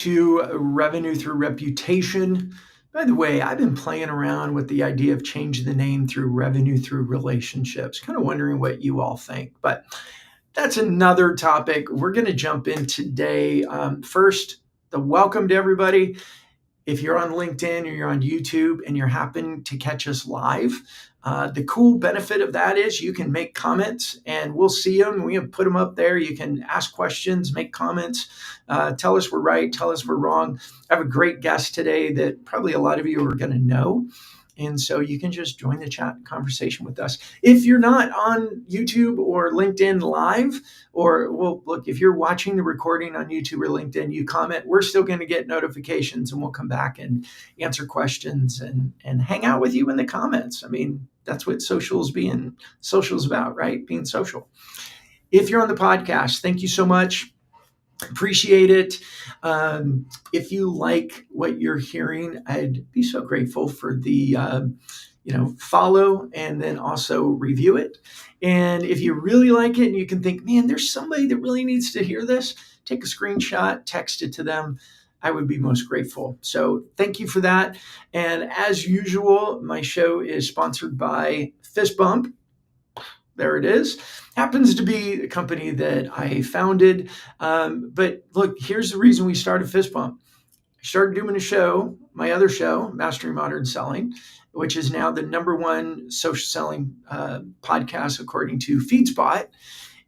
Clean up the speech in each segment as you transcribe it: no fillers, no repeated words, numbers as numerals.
To revenue through reputation. By the way, I've been playing around with the idea of changing the name through revenue through relationships. Kind of wondering what you all think, but that's another topic we're going to jump in today. First, the welcome to everybody. If you're on LinkedIn or you're on YouTube and you're happen to catch us live, the cool benefit of that is you can make comments and we'll see them. We can put them up there. You can ask questions, make comments, tell us we're right, tell us we're wrong. I have a great guest today that probably a lot of you are going to know. And so you can just join the chat conversation with us. If you're not on YouTube or LinkedIn live, or well, look, if you're watching the recording on YouTube or LinkedIn, you comment, we're still going to get notifications and we'll come back and answer questions and hang out with you in the comments. I mean, that's what social's about, right? Being social. If you're on the podcast, thank you so much. Appreciate it. If you like what you're hearing, I'd be so grateful for the follow and then also review it. And if you really like it and you can think, man, there's somebody that really needs to hear this, take a screenshot, text it to them. I would be most grateful. So thank you for that. And as usual, my show is sponsored by Fist Bump. There it is. Happens to be a company that I founded. But look, here's the reason we started Fist Bump. I started doing a show, my other show, Mastering Modern Selling, which is now the #1 social selling podcast according to FeedSpot,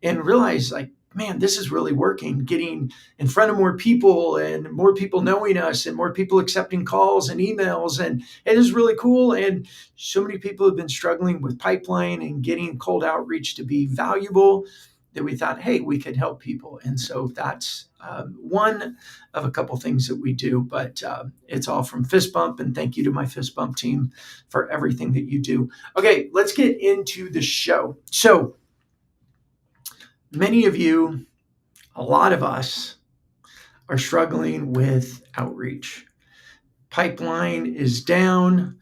and realized man, this is really working, getting in front of more people and more people knowing us and more people accepting calls and emails. And it is really cool. And so many people have been struggling with pipeline and getting cold outreach to be valuable that we thought, hey, we could help people. And so that's one of a couple things that we do, but it's all from Fist Bump. And thank you to my Fist Bump team for everything that you do. Okay, let's get into the show. So many of you, a lot of us, are struggling with outreach. Pipeline is down.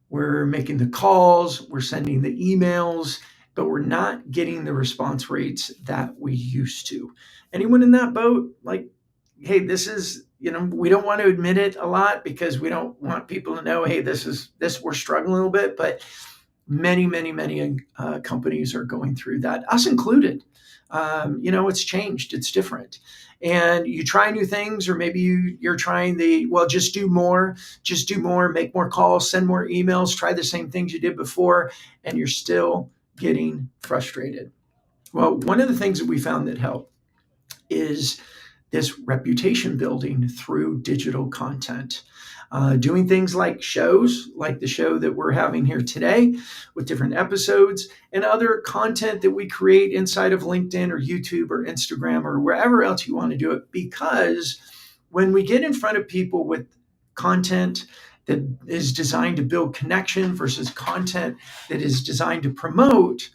We're making the calls, we're sending the emails, but we're not getting the response rates that we used to. Anyone in that boat? Hey, this is, we don't want to admit it a lot because we don't want people to know, hey, we're struggling a little bit, but many companies are going through that, us included. It's changed, it's different. And you try new things, or maybe you're trying just do more, make more calls, send more emails, try the same things you did before, and you're still getting frustrated. Well, one of the things that we found that helped is this reputation building through digital content. Doing things like shows, like the show that we're having here today with different episodes, and other content that we create inside of LinkedIn or YouTube or Instagram or wherever else you want to do it. Because when we get in front of people with content that is designed to build connection versus content that is designed to promote,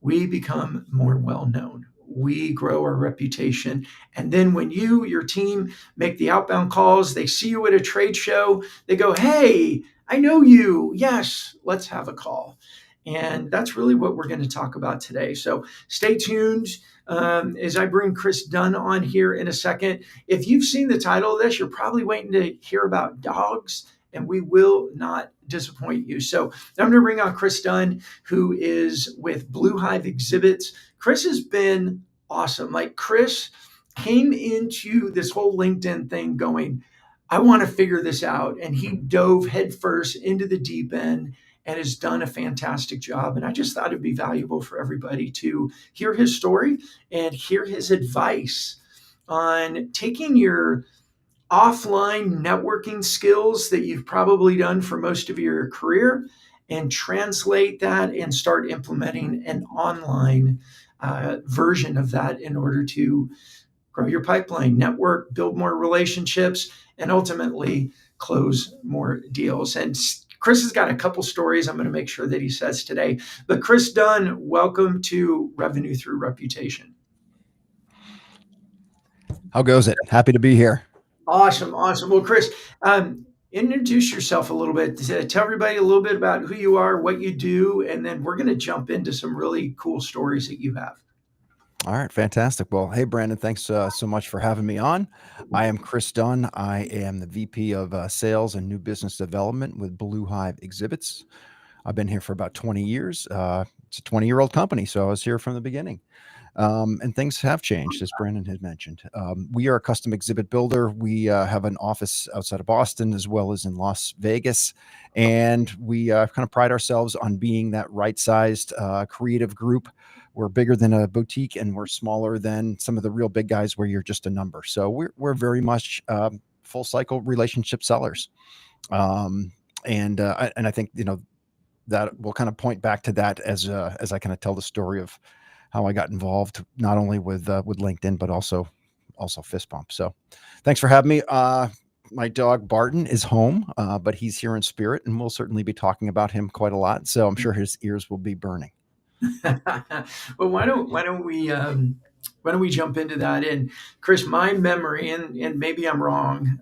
we become more well-known. We grow our reputation. And then when your team make the outbound calls, they see you at a trade show, they go, hey, I know you. Yes, let's have a call. And that's really what we're going to talk about today. So stay tuned as I bring Chris Dunn on here in a second. If you've seen the title of this, you're probably waiting to hear about dogs, and we will not disappoint you. So I'm going to bring on Chris Dunn, who is with Blue Hive Exhibits. Chris has been awesome. Chris came into this whole LinkedIn thing going, I want to figure this out. And he dove headfirst into the deep end and has done a fantastic job. And I just thought it'd be valuable for everybody to hear his story and hear his advice on taking your offline networking skills that you've probably done for most of your career and translate that and start implementing an online version of that in order to grow your pipeline, network, build more relationships, and ultimately close more deals. And Chris has got a couple stories I'm going to make sure that he says today. But Chris Dunn, welcome to Revenue Through Reputation. How goes it? Happy to be here. Awesome. Well, Chris, introduce yourself a little bit. Tell everybody a little bit about who you are, what you do, and then we're going to jump into some really cool stories that you have. All right, fantastic. Well, hey, Brandon, thanks so much for having me on. I am Chris Dunn. I am the VP of Sales and New Business Development with Blue Hive Exhibits. I've been here for about 20 years. It's a 20-year-old company, so I was here from the beginning. And things have changed, as Brandon had mentioned. We are a custom exhibit builder. We have an office outside of Boston as well as in Las Vegas. And we kind of pride ourselves on being that right-sized creative group. We're bigger than a boutique and we're smaller than some of the real big guys where you're just a number. So we're very much full cycle relationship sellers. Um, and I think, that will kind of point back to that as I kind of tell the story of how I got involved, not only with LinkedIn, but also fist bump. So thanks for having me. My dog Barton is home, but he's here in spirit, and we'll certainly be talking about him quite a lot. So I'm sure his ears will be burning. Well, why don't we jump into that? And Chris, my memory, and maybe I'm wrong,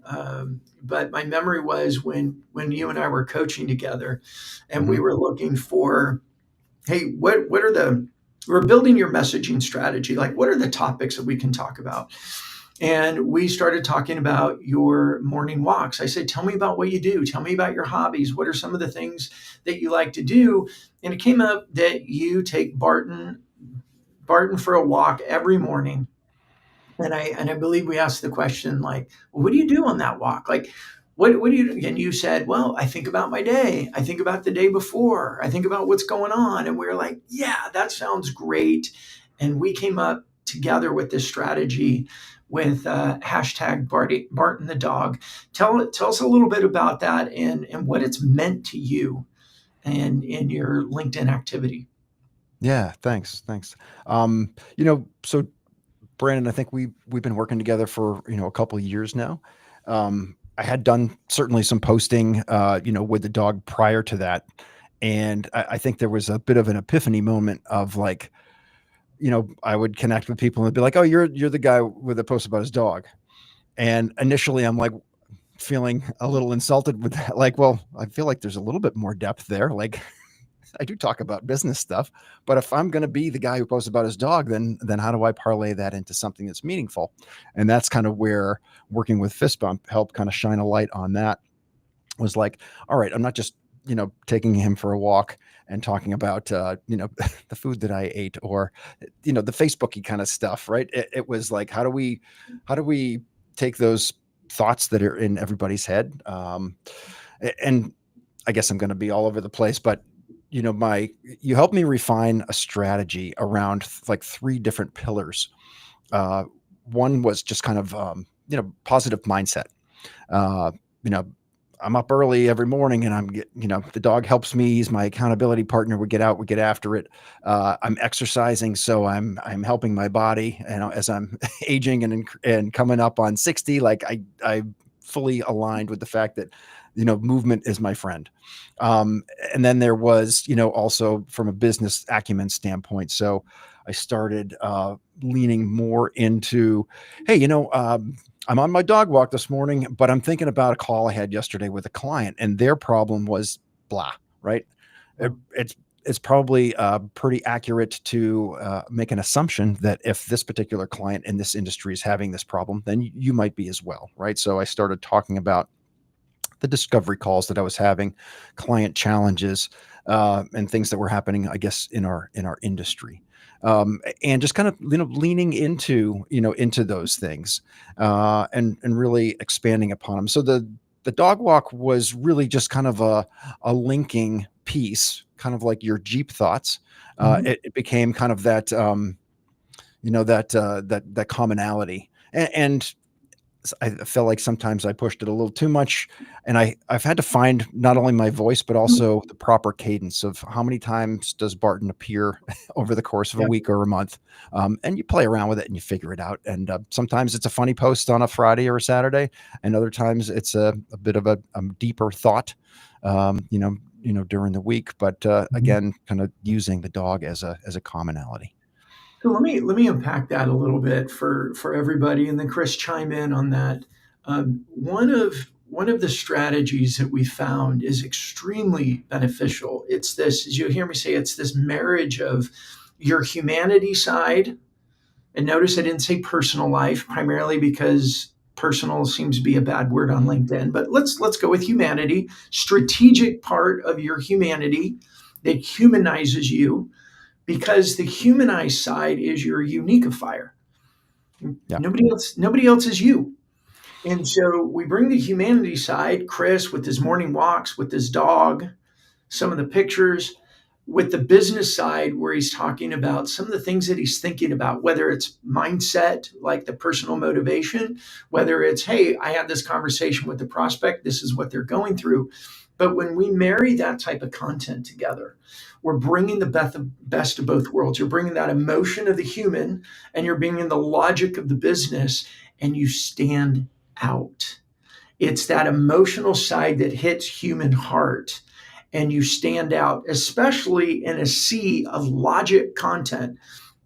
but my memory was when you and I were coaching together, and we Mhm. were looking for, hey, what are the we're building your messaging strategy. Like, what are the topics that we can talk about? And we started talking about your morning walks. I said, tell me about what you do. Tell me about your hobbies. What are some of the things that you like to do? And it came up that you take Barton for a walk every morning. And I believe we asked the question like, well, what do you do on that walk? Like, what do you do? And you said, well, I think about my day. I think about the day before. I think about what's going on. And we were like, yeah, that sounds great. And we came up together with this strategy with hashtag Barton the dog. Tell us a little bit about that and what it's meant to you and in your LinkedIn activity. Yeah, thanks. So Brandon, I think we've been working together for a couple of years now. I had done certainly some posting, with the dog prior to that, and I think there was a bit of an epiphany moment of like, I would connect with people and be like, "Oh, you're the guy with a post about his dog," and initially I'm like feeling a little insulted with that. Like, well, I feel like there's a little bit more depth there. Like, I do talk about business stuff, but if I'm going to be the guy who posts about his dog, then how do I parlay that into something that's meaningful? And that's kind of where working with Fist Bump helped kind of shine a light on that. Was like, all right, I'm not just taking him for a walk and talking about the food that I ate or the Facebooky kind of stuff, right? It was like, how do we take those thoughts that are in everybody's head, and I guess I'm going to be all over the place, but you helped me refine a strategy around like three different pillars. Uh, One was just kind of positive mindset. Uh, you know, I'm up early every morning, and the dog helps me. He's my accountability partner. We get out, we get after it. I'm exercising, so I'm helping my body. And as I'm aging and coming up on 60, like I fully aligned with the fact that movement is my friend. And then there was also from a business acumen standpoint. So I started leaning more into, hey, I'm on my dog walk this morning, but I'm thinking about a call I had yesterday with a client, and their problem was blah, right? It's probably pretty accurate to make an assumption that if this particular client in this industry is having this problem, then you might be as well, right? So I started talking about the discovery calls that I was having, client challenges, and things that were happening, I guess, in our industry, and just kind of leaning into those things, and really expanding upon them. So the dog walk was really just kind of a linking piece, kind of like your Jeep thoughts. Mhm. It became kind of that commonality, and I felt like sometimes I pushed it a little too much, and I've had to find not only my voice, but also the proper cadence of how many times does Barton appear over the course of a Yeah. week or a month, and you play around with it and you figure it out. And sometimes it's a funny post on a Friday or a Saturday, and other times it's a bit of a deeper thought, during the week. But Mhm. again, kind of using the dog as a commonality. So let me unpack that a little bit for everybody, and then Chris chime in on that. One of the strategies that we found is extremely beneficial. It's this, as you hear me say, it's this marriage of your humanity side And notice I didn't say personal life, primarily because personal seems to be a bad word on LinkedIn. But let's go with humanity, strategic part of your humanity that humanizes you, because the humanized side is your uniqueifier. Yeah. Nobody else is you. And so we bring the humanity side, Chris with his morning walks with his dog, some of the pictures, with the business side where he's talking about some of the things that he's thinking about, whether it's mindset, like the personal motivation, whether it's, hey, I had this conversation with the prospect, this is what they're going through. But when we marry that type of content together, we're bringing the best of both worlds. You're bringing that emotion of the human and you're bringing the logic of the business, and you stand out. It's that emotional side that hits human heart, and you stand out, especially in a sea of logic content,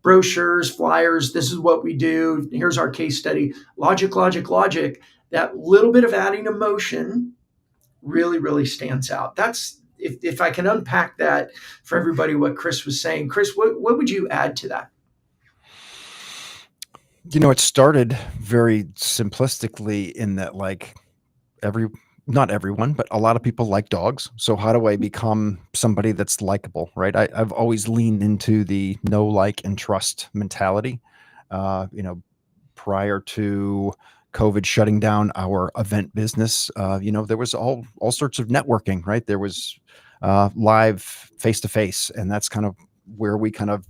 brochures, flyers. This is what we do. Here's our case study. Logic, logic, logic. That little bit of adding emotion really, really stands out. That's if I can unpack that for everybody, what Chris was saying. Chris, what would you add to that? It started very simplistically in that, like, every not everyone, but a lot of people like dogs. So how do I become somebody that's likable, right? I've always leaned into the know, like, and trust mentality. You know, prior to COVID shutting down our event business, there was all sorts of networking, right? There was live face to face, and that's kind of where we kind of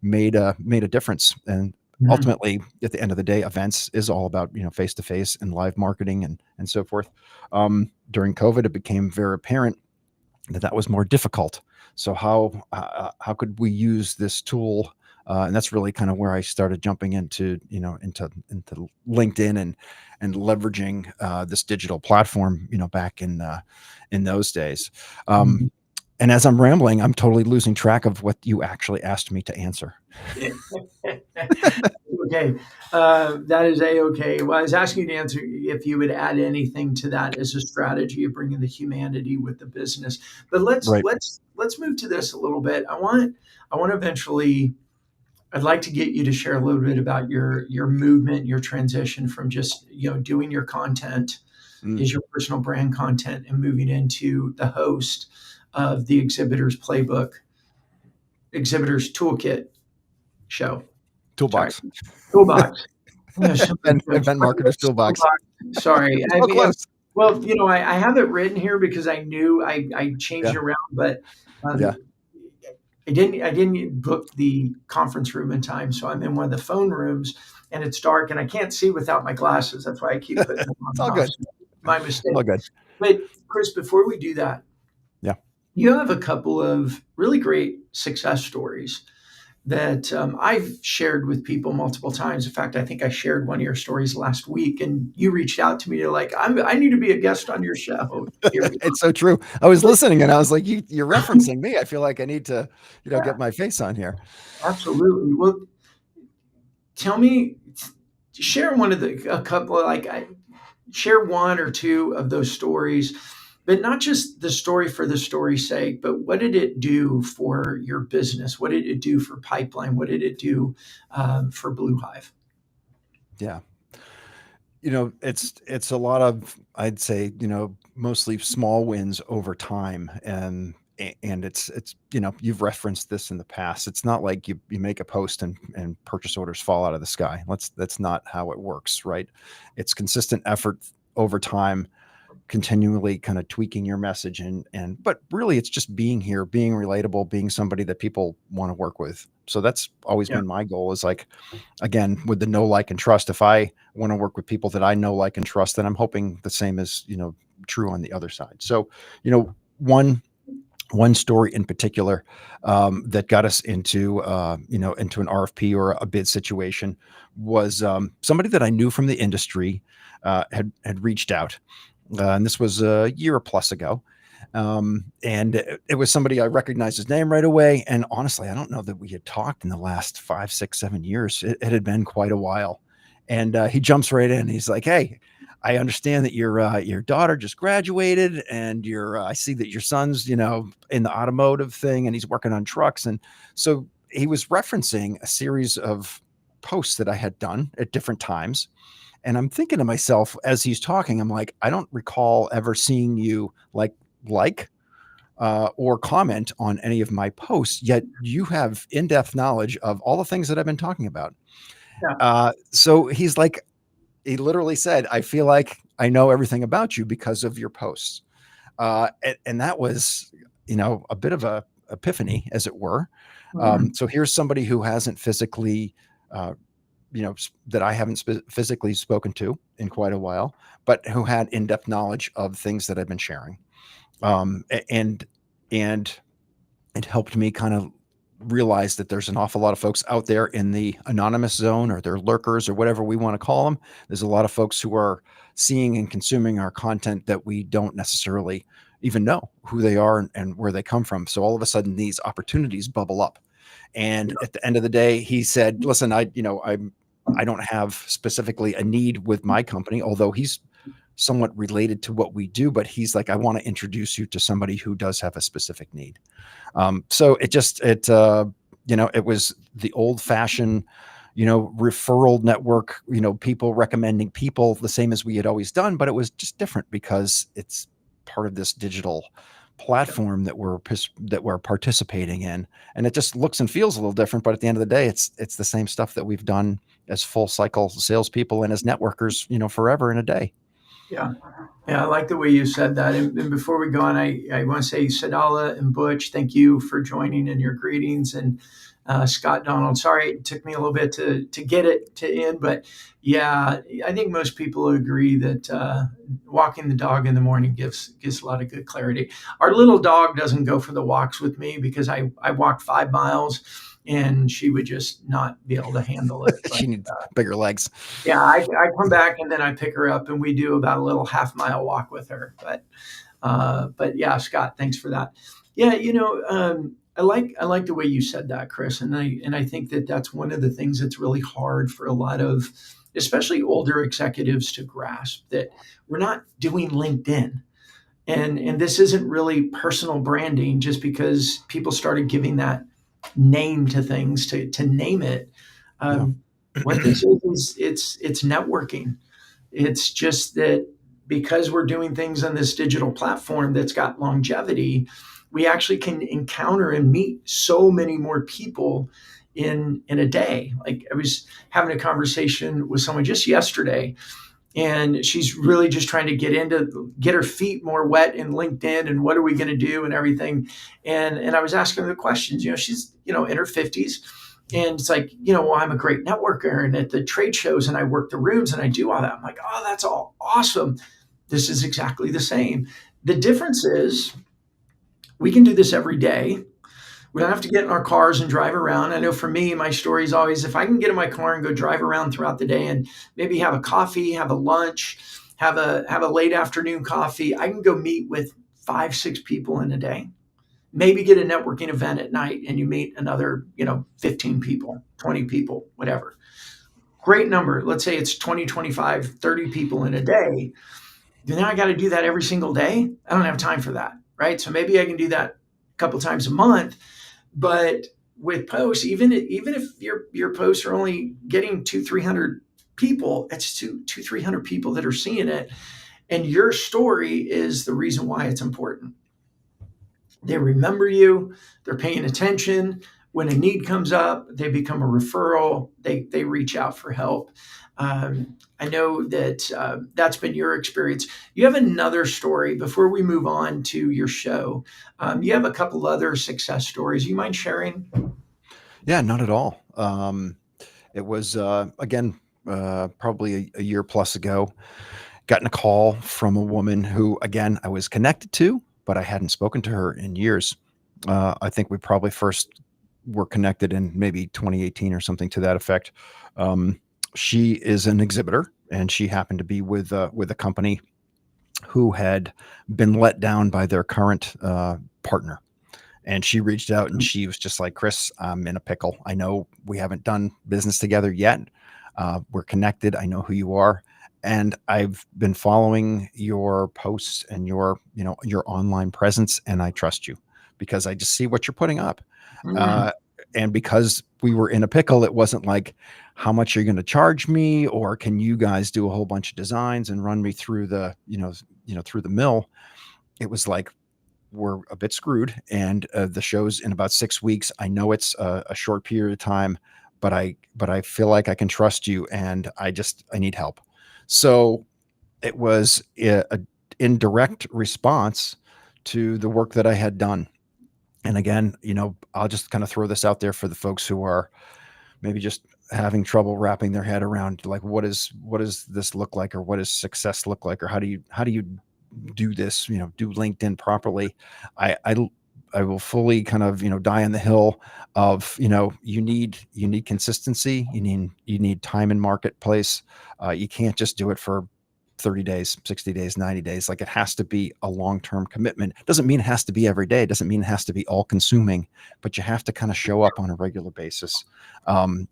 made a difference. And Mhm. ultimately, at the end of the day, events is all about face to face and live marketing and so forth. During COVID, it became very apparent that was more difficult. So how could we use this tool? And that's really kind of where I started jumping into LinkedIn and leveraging this digital platform. Back in those days. Mhm. And as I'm rambling, I'm totally losing track of what you actually asked me to answer. Okay, that is a-okay. Well, I was asking you to answer if you would add anything to that as a strategy of bringing the humanity with the business. But let's Right. let's let's move to this a little bit. I want to eventually. I'd like to get you to share a little bit about your movement, your transition from just doing your content Mm. is your personal brand content, and moving into the host of the Exhibitors Toolkit show. Sorry, Toolbox. Toolbox. Yeah, Event marketers toolbox. Sorry. I So mean, close. well, I have it written here because I knew I changed Yeah. it around, but Yeah. um, I didn't book the conference room in time, so I'm in one of the phone rooms and it's dark and I can't see without my glasses. That's why I keep putting them It's on all and off. good. So my All mistake. good. But Chris, before we do that, Yeah. you have a couple of really great success stories that I've shared with people multiple times. In fact, I think I shared one of your stories last week, and you reached out to me. You're like, I need to be a guest on your show. Here we It's so true. I was go. listening and I was like, you're referencing me. I feel like I need to, Yeah, get my face on here. absolutely. Well, tell me, share one of a couple, share one or two of those stories, but not just the story for the story's sake, but what did it do for your business? What did it do for Pipeline? What did it do for Blue Hive? Yeah. It's a lot of, I'd say, mostly small wins over time. And it's you've referenced this in the past. It's not like you make a post and purchase orders fall out of the sky. That's not how it works, right? It's consistent effort over time, continually kind of tweaking your message, but really it's just being here, being relatable, being somebody that people want to work with. So that's always Yeah. been my goal, is like, again, with the know, like, and trust. If I want to work with people that I know, like, and trust, then I'm hoping the same is true on the other side. So one story in particular that got us into an RFP or a bid situation was somebody that I knew from the industry had reached out, and this was a year plus ago. And it was somebody I recognized his name right away. And honestly, I don't know that we had talked in the last 5, 6, 7 years. It had been quite a while. And he jumps right in. He's like, "Hey, I understand that your daughter just graduated, and I see that your son's in the automotive thing, and he's working on trucks." And so he was referencing a series of posts that I had done at different times. And I'm thinking to myself as he's talking, I'm like, I don't recall ever seeing you like or comment on any of my posts, yet you have in-depth knowledge of all the things that I've been talking about. Yeah. So he's like, he literally said, I feel like I know everything about you because of your posts. And that was, a bit of a epiphany, as it were. Mhm. So here's somebody who hasn't physically, uh, that I haven't physically spoken to in quite a while, but who had in-depth knowledge of things that I've been sharing. And it helped me kind of realize that there's an awful lot of folks out there in the anonymous zone, or they're lurkers, or whatever we want to call them. There's a lot of folks who are seeing and consuming our content that we don't necessarily even know who they are and where they come from. So all of a sudden these opportunities bubble up. And at the end of the day, he said, listen, I don't have specifically a need with my company, although he's somewhat related to what we do, but he's like, I want to introduce you to somebody who does have a specific need. So it was the old fashioned, referral network, people recommending people, the same as we had always done, but it was just different because it's part of this digital platform that we're participating in, and it just looks and feels a little different. But at the end of the day, it's the same stuff that we've done as full cycle salespeople and as networkers, forever and a day. Yeah. Yeah, I like the way you said that. And before we go on, I want to say, Sadala and Butch, thank you for joining and your greetings. And Scott Donald, sorry it took me a little bit to get it to end, but yeah, I think most people agree that walking the dog in the morning gives a lot of good clarity. Our little dog doesn't go for the walks with me because I walked 5 miles and she would just not be able to handle it. But She needs bigger legs. yeah, I come back and then I pick her up and we do about a little half-mile walk with her. But yeah, Scott, thanks for that. Yeah, I like the way you said that, Chris, and I think that that's one of the things that's really hard for a lot of, especially older executives, to grasp that we're not doing LinkedIn. And this isn't really personal branding just because people started giving that name to things to name it. Yeah. Um, what this is it's networking. It's just that because we're doing things on this digital platform that's got longevity, we actually can encounter and meet so many more people in a day. Like, I was having a conversation with someone just yesterday, and she's really just trying to get her feet more wet in LinkedIn and what are we going to do and everything. And I was asking her the questions. She's in her 50s, and it's like, well, I'm a great networker and at the trade shows and I work the rooms and I do all that. I'm like, oh, that's all awesome. This is exactly the same. The difference is we can do this every day. We don't have to get in our cars and drive around. I know for me, my story is always, if I can get in my car and go drive around throughout the day and maybe have a coffee, have a lunch, have a late afternoon coffee, I can go meet with 5, 6 people in a day. Maybe get a networking event at night and you meet another, 15 people, 20 people, whatever. Great number. Let's say it's 20, 25, 30 people in a day. Then I got to do that every single day. I don't have time for that. Right. So maybe I can do that a couple times a month. But with posts, even if your posts are only getting 200, 300 people, it's 300 people that are seeing it, and your story is the reason why it's important. They remember you. They're paying attention. When a need comes up, they become a referral. They reach out for help. I know that that's been your experience. You have another story before we move on to your show. You have a couple other success stories. You mind sharing? Yeah, not at all. It was again probably a year plus ago. Gotten a call from a woman who, again, I was connected to, but I hadn't spoken to her in years. I think we probably first were connected in maybe 2018 or something to that effect. She is an exhibitor, and she happened to be with a company who had been let down by their current partner. And she reached out and she was just like, Chris, I'm in a pickle. I know we haven't done business together yet. We're connected. I know who you are. And I've been following your posts and your online presence, and I trust you because I just see what you're putting up. Mm, Uh, and because we were in a pickle, it wasn't like, how much are you going to charge me, or can you guys do a whole bunch of designs and run me through the, through the mill? It was like, we're a bit screwed, and the show's in about 6 weeks. I know it's a short period of time, but I feel like I can trust you, and I need help. So it was a indirect response to the work that I had done. And again, I'll just kind of throw this out there for the folks who are maybe just having trouble wrapping their head around, like, what does this look like, or what does success look like, or how do you do this, do LinkedIn properly. I will fully kind of, die on the hill of, you need consistency. You need time in marketplace. You can't just do it for 30 days, 60 days, 90 days. Like, it has to be a long-term commitment. Doesn't mean it has to be every day. Doesn't mean it has to be all consuming, but you have to kind of show up on a regular basis. And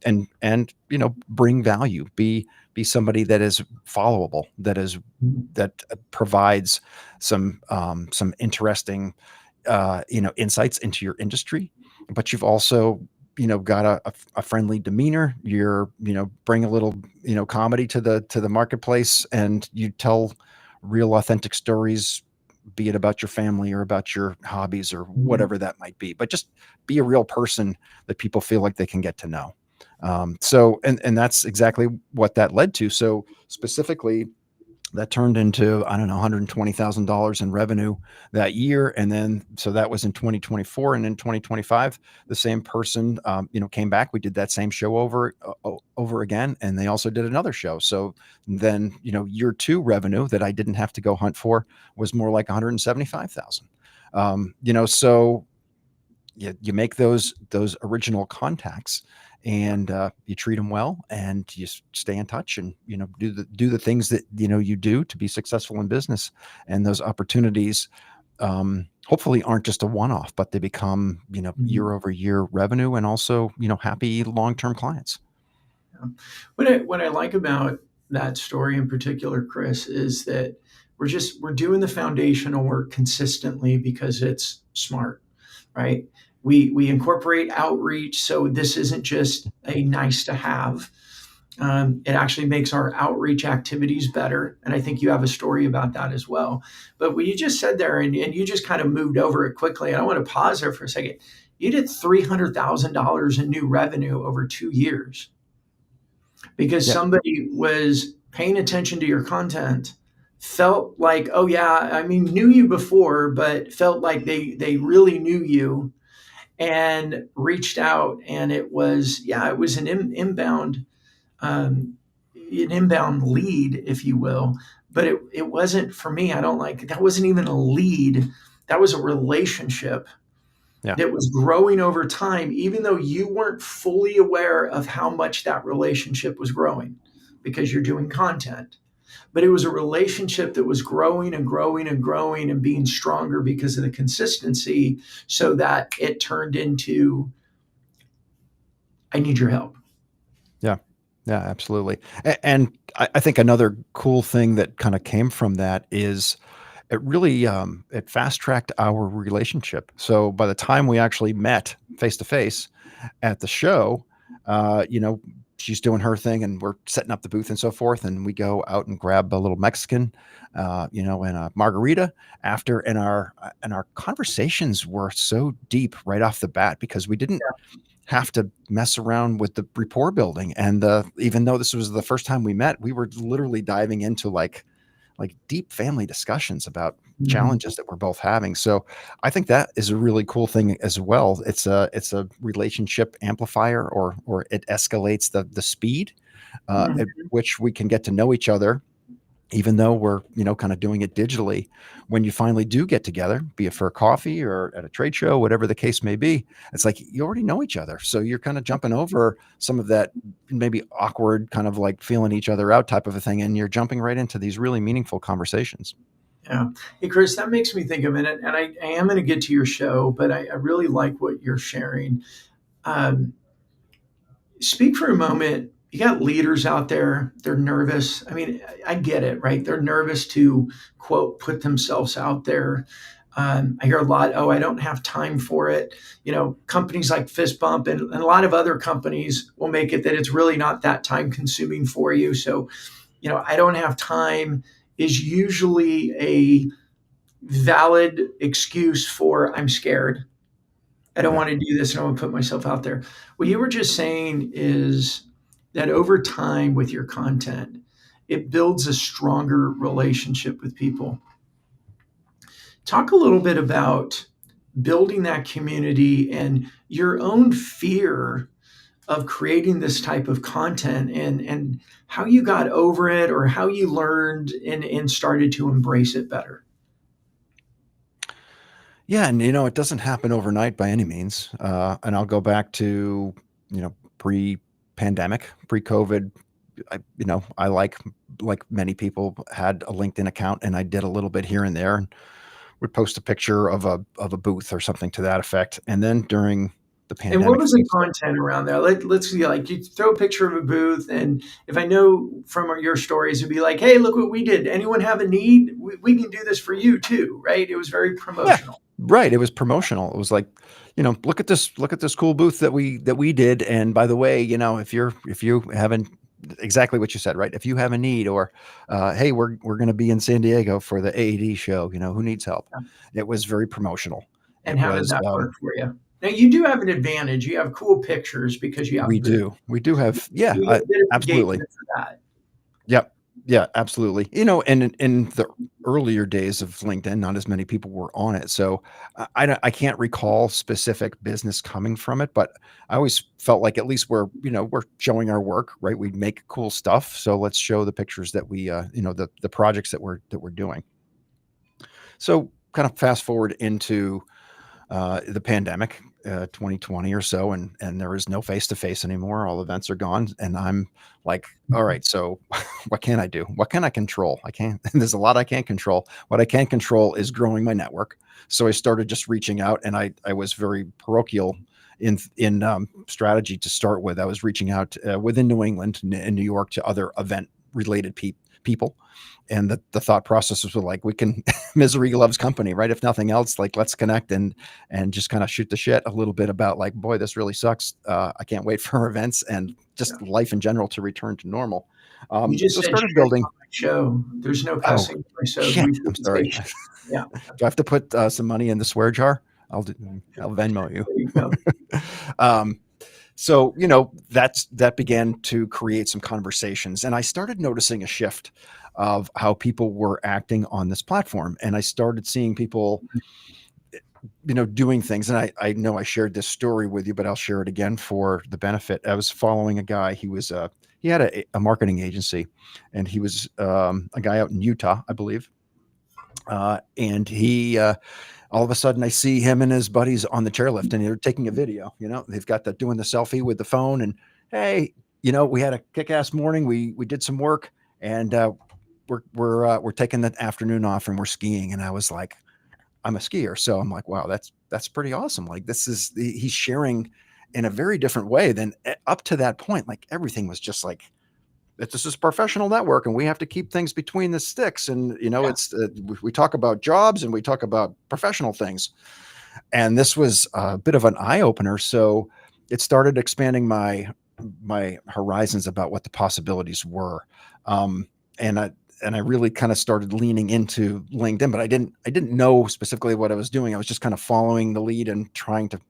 bring value, be somebody that is followable, that provides some interesting insights into your industry, but you've also got a friendly demeanor. You're bring a little comedy to the marketplace, and you tell real authentic stories, be it about your family or about your hobbies or whatever that might be, but just be a real person that people feel like they can get to know. And that's exactly what that led to. So specifically, that turned into, I don't know, $120,000 in revenue that year. And then, so that was in 2024. And in 2025, the same person, came back. We did that same show over again. And they also did another show. So then, year two revenue that I didn't have to go hunt for was more like 175,000. So you make those original contacts, and you treat them well, and you stay in touch, and do the things that you do to be successful in business. And those opportunities hopefully aren't just a one-off, but they become year over year revenue, and also happy long-term clients. Yeah. What I like about that story in particular, Chris, is that we're doing the foundational work consistently because it's smart, right? We incorporate outreach, so this isn't just a nice to have. It actually makes our outreach activities better, and I think you have a story about that as well. But what you just said there, and you just kind of moved over it quickly, and I want to pause there for a second. You did $300,000 in new revenue over 2 years because Yeah. somebody was paying attention to your content, felt like, oh yeah, I mean, knew you before, but felt like they really knew you, and reached out. And it was, yeah, it was um, an inbound lead, if you will. But it wasn't, for me, I don't like, that wasn't even a lead. That was a relationship Yeah. that was growing over time, even though you weren't fully aware of how much that relationship was growing because you're doing content. But it was a relationship that was growing and growing and growing and being stronger because of the consistency, so that it turned into, I need your help. Yeah. Yeah, absolutely. And I think another cool thing that kind of came from that is, it really it fast tracked our relationship. So by the time we actually met face to face at the show, she's doing her thing, and we're setting up the booth and so forth, and we go out and grab a little Mexican, and a margarita after, and our conversations were so deep right off the bat, because we didn't have to mess around with the rapport building. And even though this was the first time we met, we were literally diving into like deep family discussions about Mhm. challenges that we're both having. So I think that is a really cool thing as well. It's a relationship amplifier, or it escalates the speed at Mhm. which we can get to know each other, even though we're kind of doing it digitally. When you finally do get together, be it for a coffee or at a trade show, whatever the case may be, it's like you already know each other, so you're kind of jumping over some of that maybe awkward kind of like feeling each other out type of a thing, and you're jumping right into these really meaningful conversations. Yeah. Hey, Chris, that makes me think of it. And I am going to get to your show, but I really like what you're sharing. Um, Speak for a moment. You got leaders out there, they're nervous. I mean, I get it, right? They're nervous to, quote, put themselves out there. I hear a lot, oh, I don't have time for it. Companies like Fist Bump and a lot of other companies will make it that it's really not that time consuming for you. So, I don't have time is usually a valid excuse for I'm scared. I don't Yeah. want to do this. I don't want to put myself out there. What you were just saying is that over time with your content, it builds a stronger relationship with people. Talk a little bit about building that community and your own fear of creating this type of content and how you got over it or how you learned and started to embrace it better. Yeah, and it doesn't happen overnight by any means. And I'll go back to pre-pandemic, pre-COVID. I like many people had a LinkedIn account, and I did a little bit here and there, and would post a picture of a booth or something to that effect. And then during the And what pandemic, was the things started. content around there? Let's see, like you throw a picture of a booth, and if I know from your stories, it'd be like, hey, look what we did. Anyone have a need? We can do this for you too, right? It was very Yeah, promotional. right. It was promotional. It was like, look at this cool booth that we did. And by the way, if you haven't exactly what you said, right? If you have a need, or hey, we're going to be in San Diego for the AED show. Who needs help? It was very promotional. And It how did was. that work for you? Now you do have an advantage. You have cool pictures because you have a We booth. do. We do have. Yeah. You get a bit of Absolutely. engagement for that. Yep. Yeah, absolutely. And in the earlier days of LinkedIn, not as many people were on it. So I can't recall specific business coming from it, but I always felt like at least we're showing our work, right? We make cool stuff. So let's show the pictures that the projects that we're doing. So kind of fast forward into the pandemic, 2020 or so, and there is no face to face anymore. All events are gone, and I'm like, all right, so what can I do? What can I control? I can't. There's a lot I can't control. What I can control is growing my network. So I started just reaching out, and I was very parochial in strategy to start with. I was reaching out within New England and New York to other event related people. And the thought processes were like, we can misery loves company, right? If nothing else, like let's connect and just kind of shoot the shit a little bit about like, boy, this really sucks. I can't wait for events and Yeah. just life in general to return to normal. You just So said started shit building. on my show. There's no Oh cussing on my show. shit! We I'm didn't say sorry. shit. Yeah, Do I have to put some money in the swear jar? I'll Venmo you. there you go. um, so that began to create some conversations, and I started noticing a shift of how people were acting on this platform, and I started seeing people doing things. And I know I shared this story with you, but I'll share it again for the benefit. I was following a guy. He had a marketing agency, and he was a guy out in Utah, I believe. And he all of a sudden I see him and his buddies on the chairlift, and they're taking a video. They've got doing the selfie with the phone, and hey, we had a kick-ass morning. We did some work, and we're taking the afternoon off, and we're skiing. And I was like, I'm a skier, so I'm like, wow, that's pretty awesome. Like he's sharing in a very different way than up to that point. Like everything was just like, this is professional network, and we have to keep things between the sticks. And Yeah. it's we talk about jobs and we talk about professional things. And this was a bit of an eye opener. So it started expanding my horizons about what the possibilities were. Um, and I really kind of started leaning into LinkedIn, but I didn't know specifically what I was doing. I was just kind of following the lead and trying to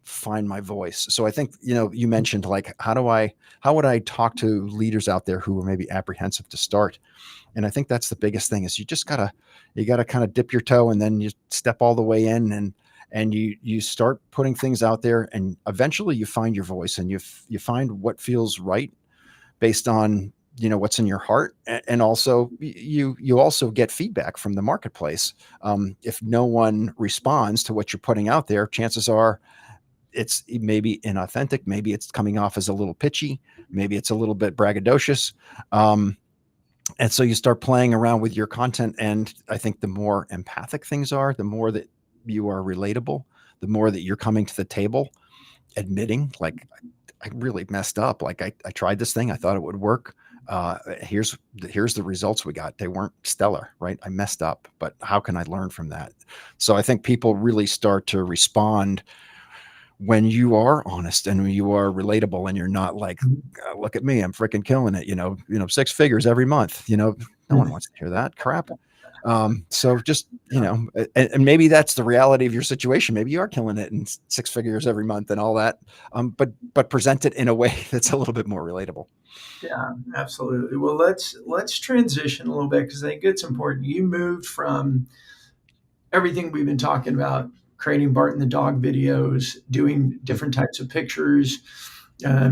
find my voice. So I think, you mentioned like, how would I talk to leaders out there who are maybe apprehensive to start? And I think that's the biggest thing is you gotta kind of dip your toe, and then you step all the way in, and you start putting things out there, and eventually you find your voice, and you find what feels right based on what's in your heart. And also you also get feedback from the marketplace. If no one responds to what you're putting out there, chances are it's maybe inauthentic, maybe it's coming off as a little pitchy, maybe it's a little bit braggadocious. And so you start playing around with your content, and I think the more empathic things are, the more that you are relatable, the more that you're coming to the table admitting like, I really messed up. Like I tried this thing, I thought it would work. Here's the results we got. They weren't stellar, right? I messed up, but how can I learn from that? So I think people really start to respond when you are honest and when you are relatable, and you're not like, look at me, I'm freaking killing it, 6 figures every month. No one wants to hear that crap. So just, and maybe that's the reality of your situation. Maybe you are killing it in 6 figures every month and all that. But present it in a way that's a little bit more relatable. Yeah, absolutely. Well, let's transition a little bit because I think it's important. You moved from everything we've been talking about, creating Bart and the dog videos, doing different types of pictures,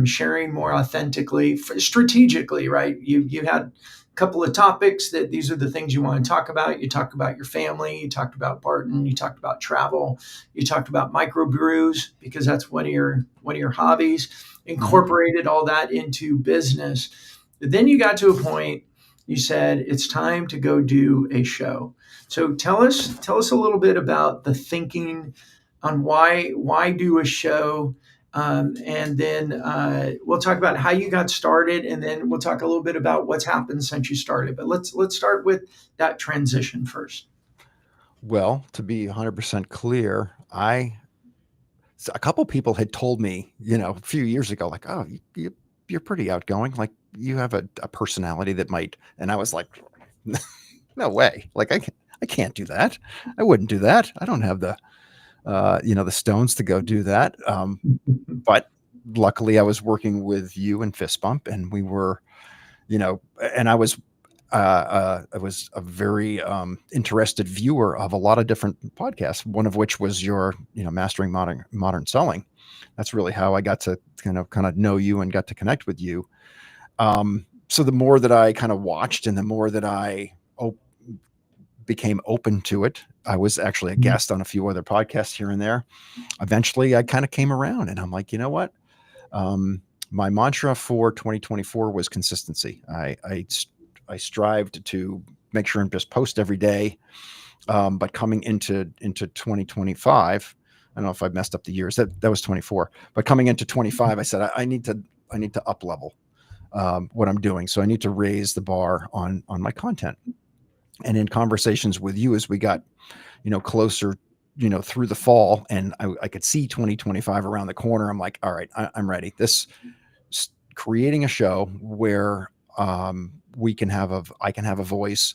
sharing more authentically, strategically, right? You had a couple of topics that these are the things you want to talk about. You talked about your family, you talked about Barton, you talked about travel, you talked about microbrews because that's one of your hobbies. Incorporated all that into business. But then you got to a point. You said it's time to go do a show. So tell us a little bit about the thinking on why do a show, and then we'll talk about how you got started, and then we'll talk a little bit about what's happened since you started. But let's start with that transition first. Well, to be 100% clear, a couple people had told me, a few years ago, like, oh, you're pretty outgoing. Like, you have a personality that might, and I was like, no way. Like, I can't do that. I wouldn't do that. I don't have the stones to go do that. But luckily I was working with you and Fist Bump, and we were, and I was a very interested viewer of a lot of different podcasts. One of which was your, mastering modern selling. That's really how I got to kind of know you and got to connect with you. So the more that I kind of watched, and the more that I became open to it, I was actually a guest on a few other podcasts here and there. Eventually, I kind of came around, and I'm like, you know what? My mantra for 2024 was consistency. I strived to make sure and just post every day. But coming into 2025, I don't know if I messed up the years. That was 24. But coming into 25, I said I need to up level what I'm doing. So I need to raise the bar on my content. And in conversations with you, as we got closer, through the fall, and I could see 2025 around the corner, I'm like, all right, I'm ready. Creating a show where I can have a voice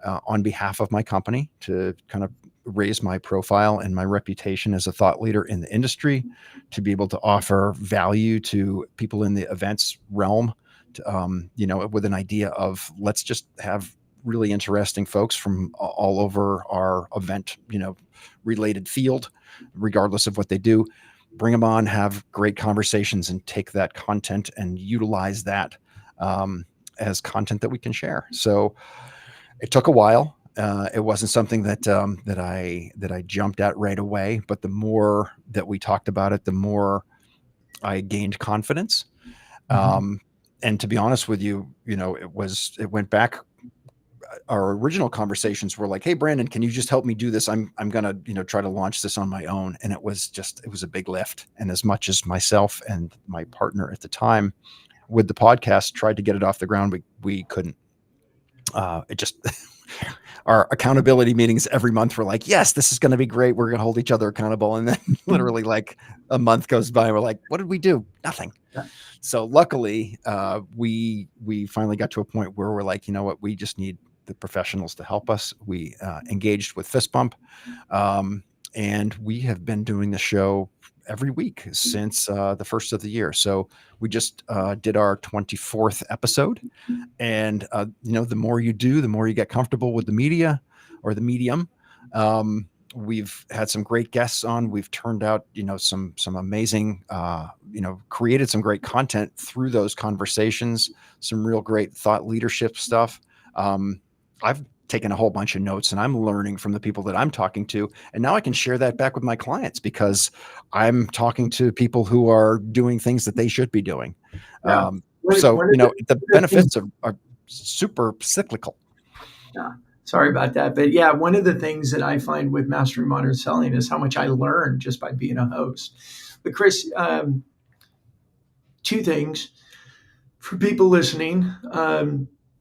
on behalf of my company to kind of raise my profile and my reputation as a thought leader in the industry, to be able to offer value to people in the events realm, with an idea of, let's just have really interesting folks from all over our event, related field, regardless of what they do. Bring them on, have great conversations, and take that content and utilize that as content that we can share. So it took a while. It wasn't something that I jumped at right away, but the more that we talked about it, the more I gained confidence. And to be honest with you, it went back. Our original conversations were like, hey, Brandon, can you just help me do this? I'm going to, try to launch this on my own. And it was a big lift. And as much as myself and my partner at the time with the podcast tried to get it off the ground, we couldn't. It just, our accountability meetings every month were like, yes, this is going to be great. We're going to hold each other accountable. And then literally like a month goes by and we're like, what did we do? Nothing. Yeah. So luckily, we finally got to a point where we're like, you know what, we just need the professionals to help us. We engaged with Fist Bump, and we have been doing the show every week since the first of the year. So we just did our 24th episode, and the more you do, the more you get comfortable with the media or the medium. We've had some great guests on. We've turned out, some amazing, created some great content through those conversations, some real great thought leadership stuff. I've taken a whole bunch of notes, and I'm learning from the people that I'm talking to. And now I can share that back with my clients because I'm talking to people who are doing things that they should be doing. Yeah. The benefits are super cyclical. Yeah. Sorry about that. But yeah, one of the things that I find with Mastering Modern Selling is how much I learn just by being a host. But Chris, two things. For people listening,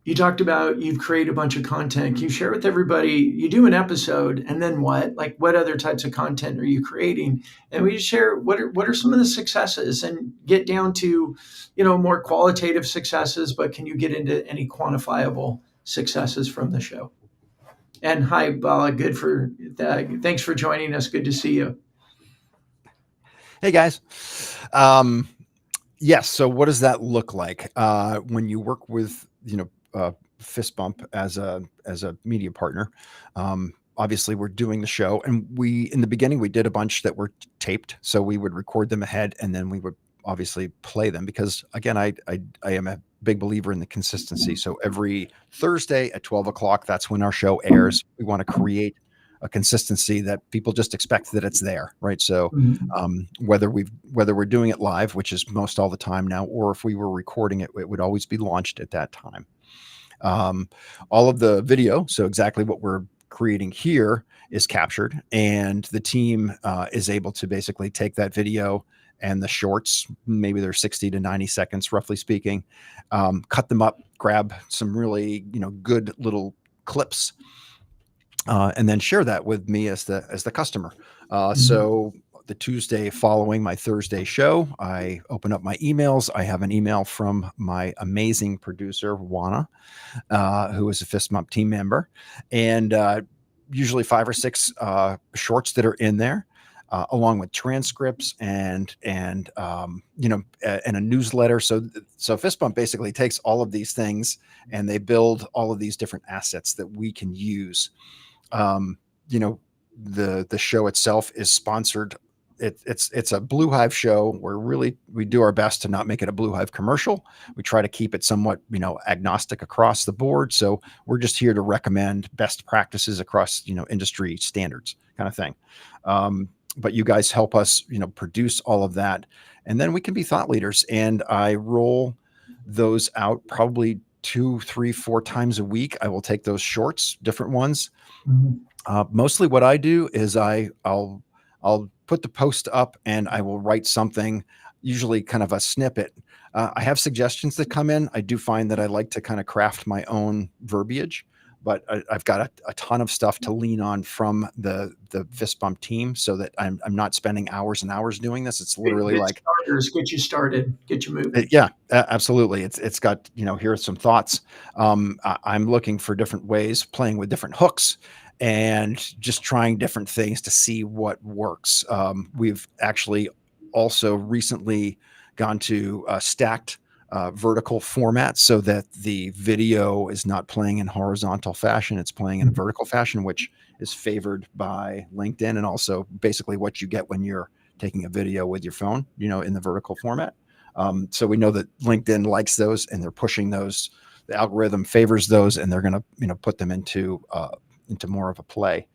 you talked about you've created a bunch of content. Can you share with everybody? You do an episode, and then what? Like, what other types of content are you creating? And we just share what are some of the successes, and get down to, more qualitative successes. But can you get into any quantifiable successes from the show? And hi, Bala. Good for thanks for joining us. Good to see you. Hey guys. Yes. So what does that look like when you work with Fist Bump as a media partner? Obviously, we're doing the show, and in the beginning we did a bunch that were taped, so we would record them ahead, and then we would obviously play them because again, I am a big believer in the consistency. So every Thursday at 12 o'clock, that's when our show airs. We want to create a consistency that people just expect that it's there, right? So Mhm. whether we're doing it live, which is most all the time now, or if we were recording it, it would always be launched at that time. All of the video, so exactly what we're creating here, is captured, and the team is able to basically take that video and the shorts, maybe they're 60 to 90 seconds, roughly speaking, cut them up, grab some really good little clips, and then share that with me as the customer. Mhm. So the Tuesday following my Thursday show, I open up my emails. I have an email from my amazing producer, Juana, who is a Fist Bump team member, and usually 5 or 6 shorts that are in there. Along with transcripts and a newsletter. So Fist Bump basically takes all of these things and they build all of these different assets that we can use. um, you know, the show itself is sponsored. It's a Blue Hive show. We do our best to not make it a Blue Hive commercial. We try to keep it somewhat agnostic across the board. So we're just here to recommend best practices across industry standards, kind of thing. But you guys help us produce all of that, and then we can be thought leaders. And I roll those out probably 2, 3, 4 times a week. I will take those shorts, different ones. Mhm. Mostly what I do is I'll put the post up and I will write something, usually kind of a snippet. I have suggestions that come in. I do find that I like to kind of craft my own verbiage, but I've got a ton of stuff to lean on from the Fist Bump team, so that I'm not spending hours and hours doing this. It's literally Good like, starters, get you started, get you moving. yeah, absolutely. It's got, here are some thoughts. I'm looking for different ways, playing with different hooks, and just trying different things to see what works. We've actually also recently gone to stacked vertical format, so that the video is not playing in horizontal fashion; it's playing in a Mhm. vertical fashion, which is favored by LinkedIn, and also basically what you get when you're taking a video with your phone, in the vertical format. So we know that LinkedIn likes those, and they're pushing those. The algorithm favors those, and they're going to put them into more of a play.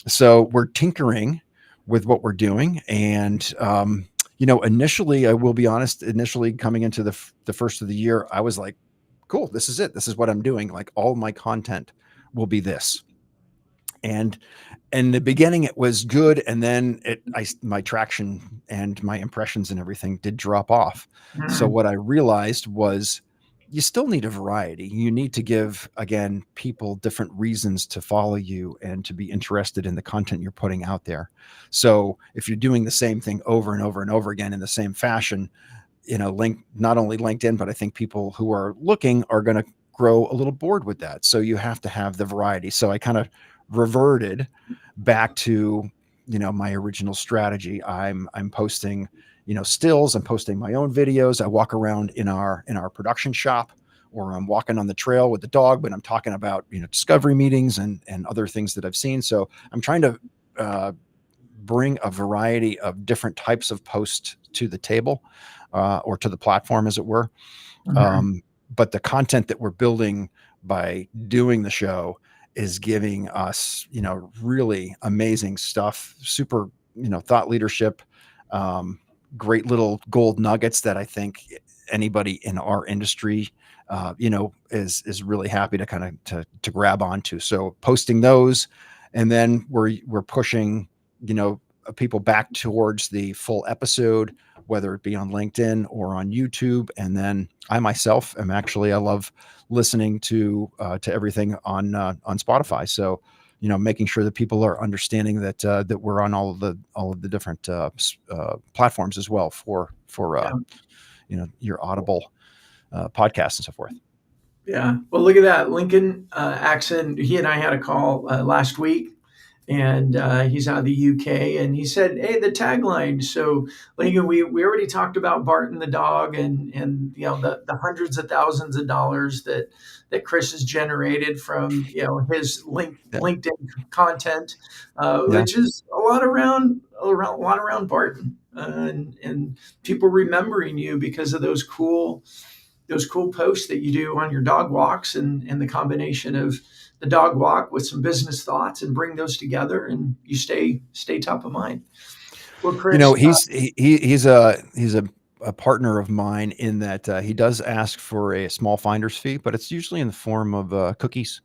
So we're tinkering with what we're doing, and initially, I will be honest. Initially, coming into the first of the year, I was like, "Cool, this is it. This is what I'm doing. Like all my content will be this." And in the beginning it was good, and then my traction and my impressions and everything did drop off. So Mm. what I realized was, you still need a variety. You need to give, again, people different reasons to follow you and to be interested in the content you're putting out there. So if you're doing the same thing over and over and over again in the same fashion, not only LinkedIn, but I think people who are looking are going to grow a little bored with that. So you have to have the variety. So I kind of reverted back to, my original strategy. I'm posting, stills. I'm posting my own videos. I walk around in our production shop, or I'm walking on the trail with the dog, but I'm talking about, discovery meetings and other things that I've seen. So I'm trying to bring a variety of different types of posts to the table, or to the platform, as it were. Mhm. But the content that we're building by doing the show is giving us, really amazing stuff, super, thought leadership, um, great little gold nuggets that I think anybody in our industry, is really happy to kind of to grab onto. So posting those, and then we're pushing, people back towards the full episode, whether it be on LinkedIn or on YouTube. And then I myself am actually, I love listening to everything on Spotify. So, making sure that people are understanding that that we're on all of the different platforms as well for Yeah. your Audible podcasts and so forth. Yeah. Well, look at that. Lincoln accent. He and I had a call last week, and he's out of the UK. And he said, "Hey, the tagline." So, Lincoln, we already talked about Barton the dog, and the hundreds of thousands of dollars that Chris has generated from his Yeah, LinkedIn content, yeah. which is a lot around Barton, and people remembering you because of those cool posts that you do on your dog walks, and the combination of the dog walk with some business thoughts, and bring those together, and you stay top of mind. Well, Chris, He's a partner of mine in that he does ask for a small finder's fee, but it's usually in the form of cookies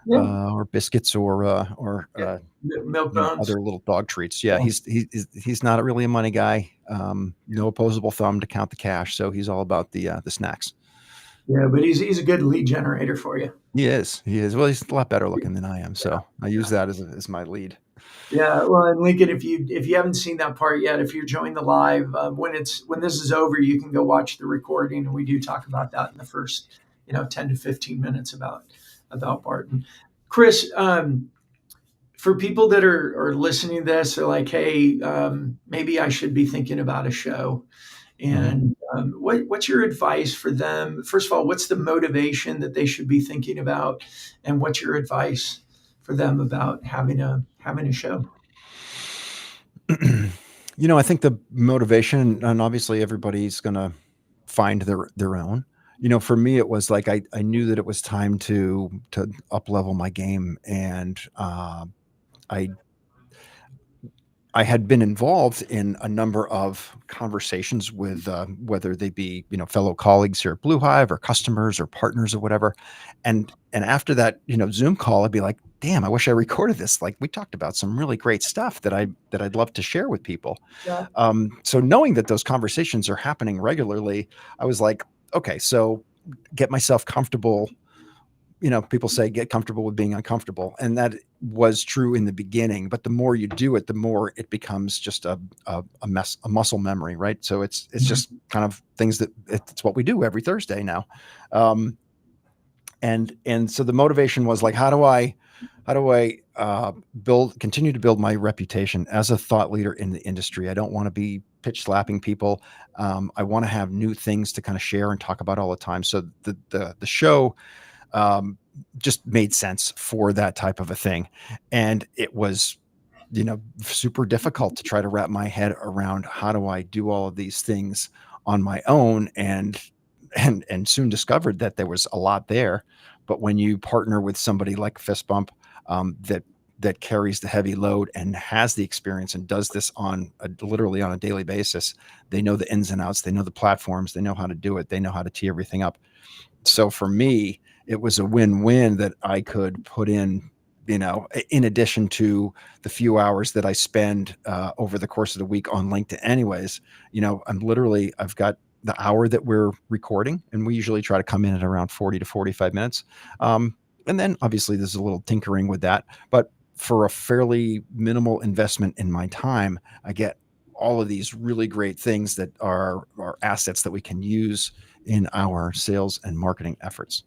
yeah, or biscuits or yeah, milk bones. other little dog treats. Yeah, Yeah, he's not really a money guy. No opposable thumb to count the cash, so he's all about the snacks. yeah, but he's a good lead generator for you. He is. He is. Well, he's a lot better looking than I am, so I use that as my lead. Yeah, well, and Lincoln, if you haven't seen that part yet, if you're joining the live, when this is over, you can go watch the recording, and we do talk about that in the first 10 to 15 minutes about Barton. Chris, for people that are listening to this, they're like, hey, maybe I should be thinking about a show. Mhm. And what's your advice for them? First of all, what's the motivation that they should be thinking about, and what's your advice for them about having a show? I think the motivation, and obviously everybody's gonna find their own. For me, it was like I knew that it was time to up level my game, and I I had been involved in a number of conversations with whether they be fellow colleagues here at Blue Hive or customers or partners or whatever, and after that Zoom call, I'd be like, damn, I wish I recorded this. Like we talked about some really great stuff that I'd love to share with people. Yeah. So knowing that those conversations are happening regularly, I was like, okay, so get myself comfortable. People say get comfortable with being uncomfortable. And that was true in the beginning, but the more you do it, the more it becomes just a muscle memory, right? So it's Mhm. just kind of things that it's what we do every Thursday now. Um, and so the motivation was like, how do I continue to build my reputation as a thought leader in the industry? I don't want to be pitch slapping people. I want to have new things to kind of share and talk about all the time. So the show um, just made sense for that type of a thing. And it was, super difficult to try to wrap my head around how do I do all of these things on my own, and soon discovered that there was a lot there. But when you partner with somebody like Fist Bump, that carries the heavy load and has the experience and does this literally on a daily basis, they know the ins and outs, they know the platforms, they know how to do it, they know how to tee everything up. So for me, it was a win-win that I could put in addition to the few hours that I spend over the course of the week on LinkedIn anyways. I've got the hour that we're recording, and we usually try to come in at around 40 to 45 minutes. And then obviously there's a little tinkering with that, but for a fairly minimal investment in my time, I get all of these really great things that are assets that we can use in our sales and marketing efforts.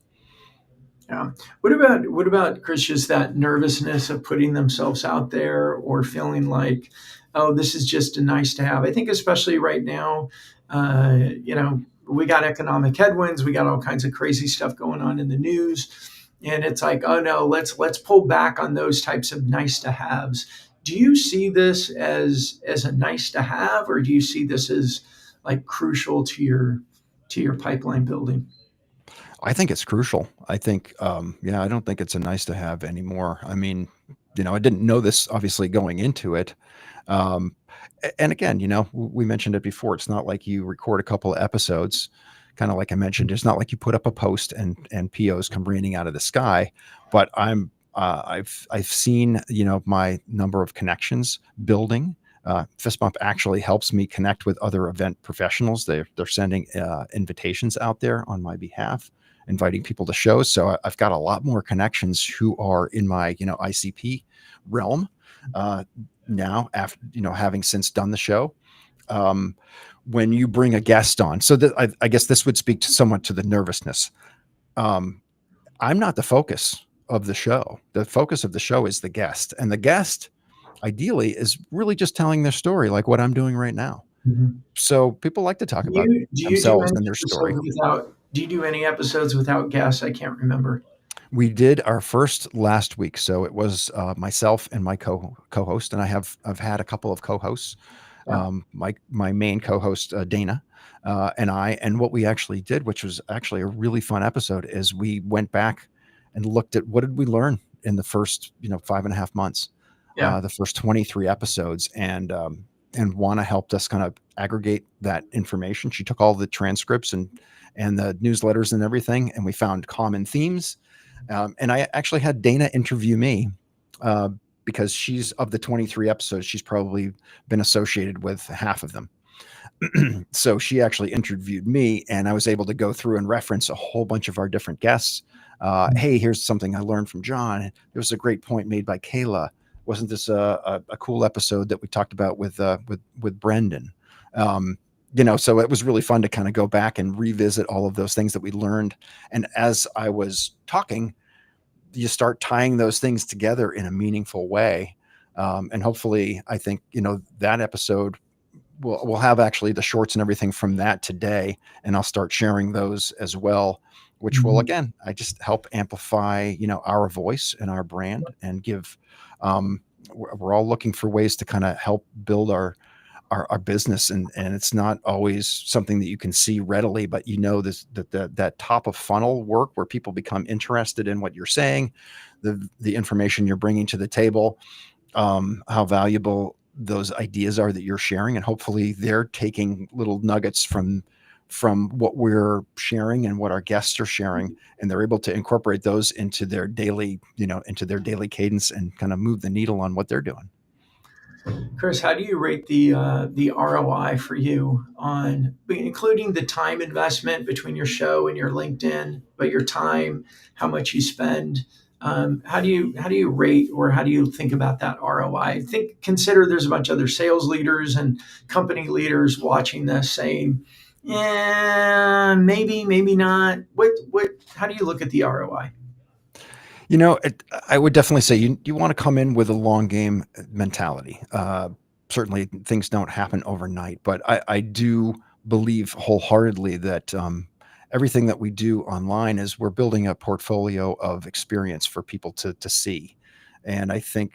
Yeah. What about Chris? Just that nervousness of putting themselves out there, or feeling like, oh, this is just a nice to have. I think especially right now, we got economic headwinds, we got all kinds of crazy stuff going on in the news, and it's like, oh no, let's pull back on those types of nice to haves. Do you see this as a nice to have, or do you see this as like crucial to your pipeline building? I think it's crucial. I think, yeah, I don't think it's a nice to have anymore. I mean, I didn't know this obviously going into it. Um, and again, we mentioned it before. It's not like you record a couple of episodes, kind of like I mentioned. It's not like you put up a post and POs come raining out of the sky. But I've seen my number of connections building Fist bump actually helps me connect with other event professionals. They're sending invitations out there on my behalf, inviting people to shows. So I've got a lot more connections who are in my ICP realm now, after having since done the show. When you bring a guest on, so that I guess this would speak to somewhat to the nervousness. I'm not the focus of the show. The focus of the show is the guest, and the guest ideally is really just telling their story, like what I'm doing right now. Mhm. So people like to talk about Do you do themselves any and their story. episodes without? Do you do any episodes without guests? I can't remember. We did our first last week, so it was myself and my co-host, and I've had a couple of co-hosts. Yeah. My main co-host Dana and I, and what we actually did, which was actually a really fun episode, is we went back and looked at what did we learn in the first 5.5 months, Yeah. the first 23 episodes, and Juana helped us kind of aggregate that information. She took all the transcripts and the newsletters and everything, and we found common themes. And I actually had Dana interview me because she's of the 23 episodes, she's probably been associated with half of them. So she actually interviewed me, and I was able to go through and reference a whole bunch of our different guests. Hey, here's something I learned from John. There was a great point made by Kayla. Wasn't this a cool episode that we talked about with Brendan? So it was really fun to kind of go back and revisit all of those things that we learned. And as I was talking, you start tying those things together in a meaningful way. And hopefully, I think, that episode we'll have actually the shorts and everything from that today, and I'll start sharing those as well, which will, Mhm. again, I just help amplify, our voice and our brand, and give, we're all looking for ways to kind of help build our business, and it's not always something that you can see readily, but this that top of funnel work where people become interested in what you're saying, the information you're bringing to the table, how valuable those ideas are that you're sharing, and hopefully they're taking little nuggets from what we're sharing and what our guests are sharing, and they're able to incorporate those into their daily cadence and kind of move the needle on what they're doing. Chris, how do you rate the ROI for you on including the time investment between your show and your LinkedIn, but your time, how much you spend? How do you rate, or how do you think about that ROI? Consider there's a bunch of other sales leaders and company leaders watching this saying, yeah, maybe not. What? How do you look at the ROI? I would definitely say you want to come in with a long game mentality. Certainly, things don't happen overnight, but I do believe wholeheartedly that everything that we do online is we're building a portfolio of experience for people to see, and I think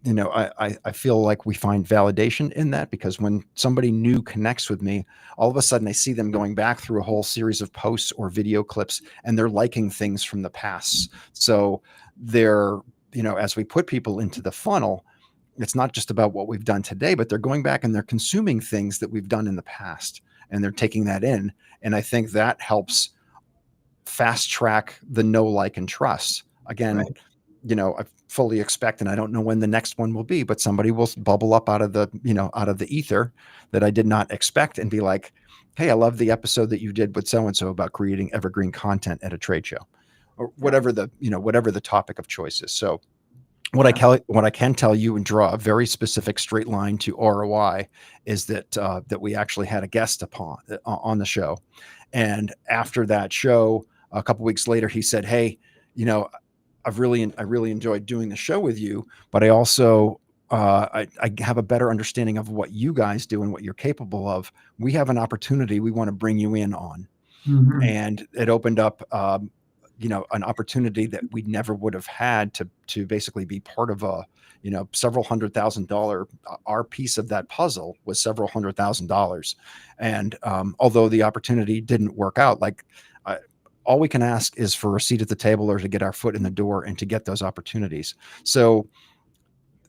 I feel like we find validation in that, because when somebody new connects with me, all of a sudden I see them going back through a whole series of posts or video clips, and they're liking things from the past. So they're, as we put people into the funnel, it's not just about what we've done today, but they're going back and they're consuming things that we've done in the past, and they're taking that in. And I think that helps fast track the know, like, and trust. Again, Right. I fully expect, and I don't know when the next one will be, but somebody will bubble up out of the ether that I did not expect, and be like, "Hey, I love the episode that you did with so and so about creating evergreen content at a trade show," or Yeah. whatever the topic of choice is. So Yeah. what I can tell you, and draw a very specific straight line to ROI, is that we actually had a guest on the show, and after that show, a couple weeks later, he said, "Hey, you know, I really enjoyed doing the show with you, but I also I have a better understanding of what you guys do and what you're capable of. We have an opportunity we want to bring you in on," Hmm. and it opened up an opportunity that we never would have had to basically be part of a several $100,000. Our piece of that puzzle was several $100,000, and although the opportunity didn't work out, like, uh, all we can ask is for a seat at the table, or to get our foot in the door and to get those opportunities. So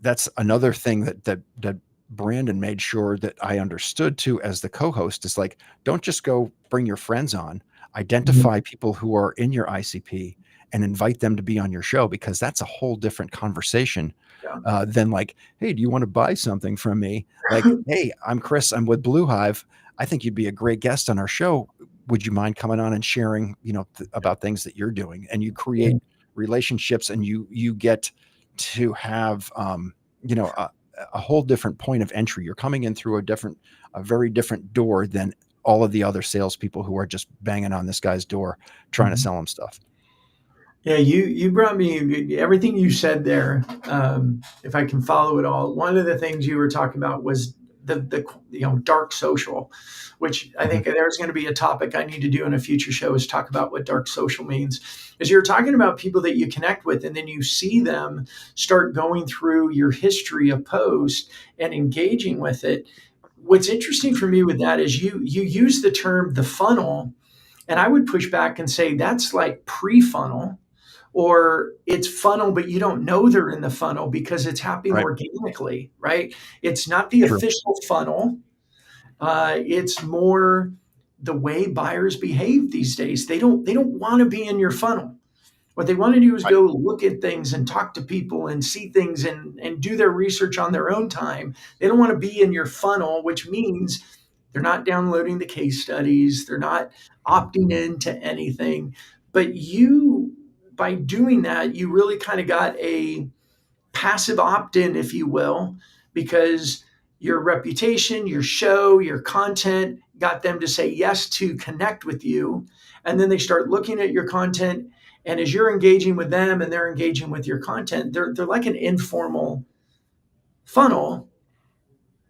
that's another thing that Brandon made sure that I understood too, as the co-host, is like, don't just go bring your friends on, identify people who are in your ICP, and invite them to be on your show, because that's a whole different conversation Yeah. than like, hey, do you want to buy something from me? Like, hey, I'm Chris, I'm with Blue Hive. I think you'd be a great guest on our show. Would you mind coming on and sharing, about things that you're doing? And you create relationships, and you get to have, a whole different point of entry. You're coming in through a very different door than all of the other salespeople who are just banging on this guy's door trying to Mhm. sell him stuff. Yeah, you brought me everything you said there. If I can follow it all, one of the things you were talking about was the dark social, which I Mhm. think there's going to be a topic I need to do in a future show, is talk about what dark social means. Is you're talking about people that you connect with, and then you see them start going through your history of post and engaging with it. What's interesting for me with that is you use the term the funnel, and I would push back and say that's like pre-funnel, or it's funnel, but you don't know they're in the funnel because it's happening Right. organically, right? It's not the True. official funnel. It's more the way buyers behave these days. They don't want to be in your funnel. What they want to do is Right. go look at things and talk to people and see things and do their research on their own time. They don't want to be in your funnel, which means they're not downloading the case studies, they're not opting into anything. But by doing that, you really kind of got a passive opt in, if you will, because your reputation, your show, your content got them to say yes to connect with you. And then they start looking at your content. And as you're engaging with them and they're engaging with your content, they're like an informal funnel,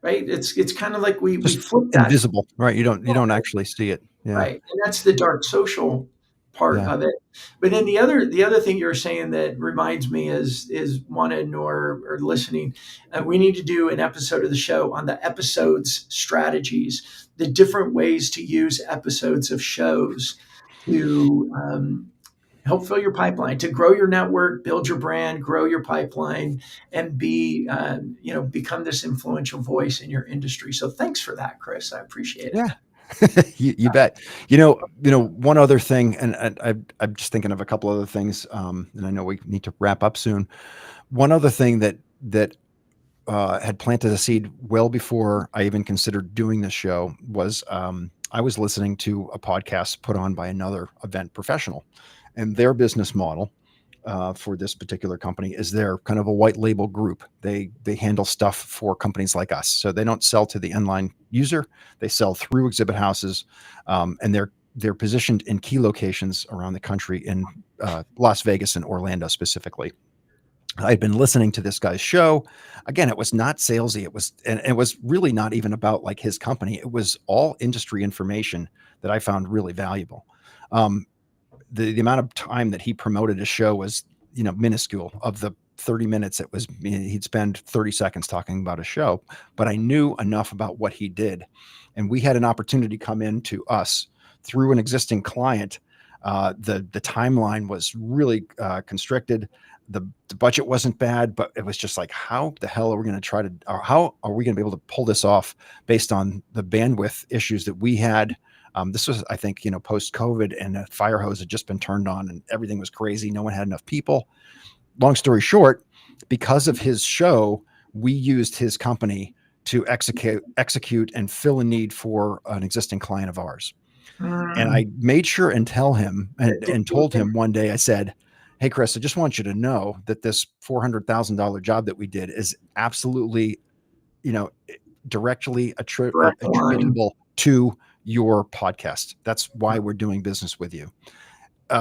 right? It's kind of like we Just flip that. invisible, right? You don't actually see it. Yeah. Right, and that's the dark social part Yeah. of it. But then the other thing you're saying that reminds me is wanting or listening. We need to do an episode of the show on the episodes strategies, the different ways to use episodes of shows to help fill your pipeline, to grow your network, build your brand, grow your pipeline, and become this influential voice in your industry. So thanks for that, Chris. I appreciate it. Yeah. You bet. One other thing, and I'm just thinking of a couple other things, and I know we need to wrap up soon. One other thing that had planted a seed well before I even considered doing this show was, I was listening to a podcast put on by another event professional, and their business model for this particular company is they're kind of a white label group. They handle stuff for companies like us, so they don't sell to the end user. They sell through exhibit houses, and they're positioned in key locations around the country, in Las Vegas and Orlando specifically. I'd been listening to this guy's show. Again, it was not salesy. It was really not even about like his company. It was all industry information that I found really valuable. Um, the amount of time that he promoted his show was, minuscule. Of the 30 minutes, he'd spend 30 seconds talking about a show, but I knew enough about what he did. And we had an opportunity come in to us through an existing client. The timeline was really constricted. The budget wasn't bad, but it was just like, how the hell are we going to or how are we going to be able to pull this off based on the bandwidth issues that we had? This was, I think, post COVID, and a fire hose had just been turned on and everything was crazy. No one had enough people. Long story short, because of his show, we used his company to execute and fill a need for an existing client of ours. And Mm. I made sure and tell him Did and you told him one day, I said, hey, Chris, I just want you to know that this $400,000 job that we did is absolutely, you know, directly direct line? attributable to your podcast. That's why we're doing business with you.